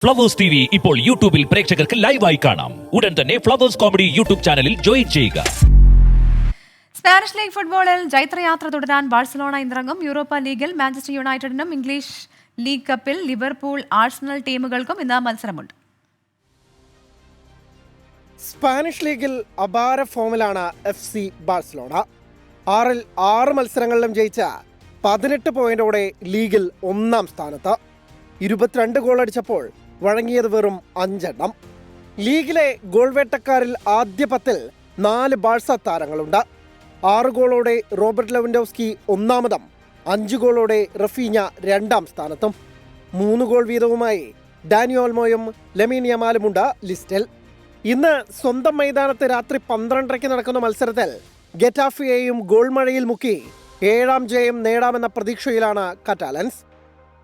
Flowers TV ഇപ്പോൾ യൂട്യൂബിൽ പ്രേക്ഷകർക്ക് ലൈവായി കാണാം. ഉടൻ തന്നെ ഫ്ലവേഴ്സ് കോമഡി യൂട്യൂബ് ചാനലിൽ ജോയിൻ ചെയ്യുക. സ്പാനിഷ് ലീഗ് ഫുട്ബോളിൽ ജൈത്രയാത്ര തുടരാൻ ബാഴ്സലോണ ഇന്നിറങ്ങും. യൂറോപ്പ ലീഗിൽ മാഞ്ചസ്റ്റർ യുണൈറ്റഡിനും ഇംഗ്ലീഷ് ലീഗ് കപ്പിൽ ലിവർപൂൾ, ആഴ്സണൽ ടീമുകൾക്കും ഇന്ന് മത്സരമുണ്ട്. സ്പാനിഷ് ലീഗിൽ അപാര ഫോമിലാണ് FC ബാഴ്സലോണ. 6 മത്സരങ്ങളിലും ജയിച്ച 18 പോയിന്റോടെ ലീഗിൽ 1-ാം സ്ഥാനത്ത്. 22 ഗോൾ അടിച്ചപ്പോൾ വഴങ്ങിയത് വെറും 5 എണ്ണം. ലീഗിലെ ഗോൾ വേട്ടക്കാരിൽ ആദ്യ 10-ൽ 4 ബാഴ്സ താരങ്ങളുണ്ട്. 6 ഗോളോടെ റോബർട്ട് ലെവൻഡോവ്സ്കി 1-ാമതും 5 ഗോളോടെ റഫീഞ്ഞ 2-ാം സ്ഥാനത്തും. 3 ഗോൾ വീതവുമായി ഡാനി ഓൾമോയും ലെമീൻ യമാലുമുണ്ട് ലിസ്റ്റിൽ. ഇന്ന് സ്വന്തം മൈതാനത്ത് രാത്രി 12:30 നടക്കുന്ന മത്സരത്തിൽ ഗെറ്റാഫിയെയും ഗോൾ മഴയിൽ മുക്കി 7-ാം ജയം നേടാമെന്ന പ്രതീക്ഷയിലാണ് കറ്റാലൻസ്.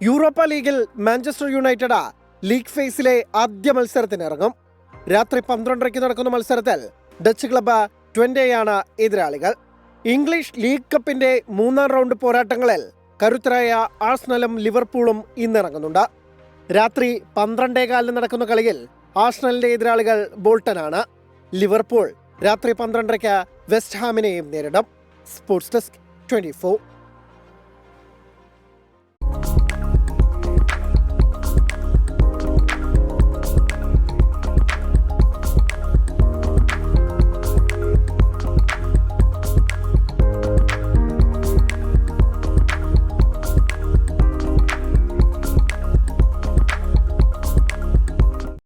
യൂറോപ്പ ലീഗിൽ മാഞ്ചസ്റ്റർ യുണൈറ്റഡ് ലീഗ് ഫേസിലെ ആദ്യ മത്സരത്തിനിറങ്ങും. രാത്രി 12:30 നടക്കുന്ന മത്സരത്തിൽ ഡച്ച് ക്ലബ്ബ് ട്വന്റെയാണ് എതിരാളികൾ. ഇംഗ്ലീഷ് ലീഗ് കപ്പിന്റെ 3-ാം റൗണ്ട് പോരാട്ടങ്ങളിൽ കരുത്തരായ ആഴ്സണലും ലിവർപൂളും ഇന്നിറങ്ങുന്നുണ്ട്. രാത്രി 12:15 നടക്കുന്ന കളിയിൽ ആഴ്സണലിന്റെ എതിരാളികൾ ബോൾട്ടനാണ്. ലിവർപൂൾ രാത്രി 12:30 വെസ്റ്റ് ഹാമിനെയും നേരിടും. Sports desk 24.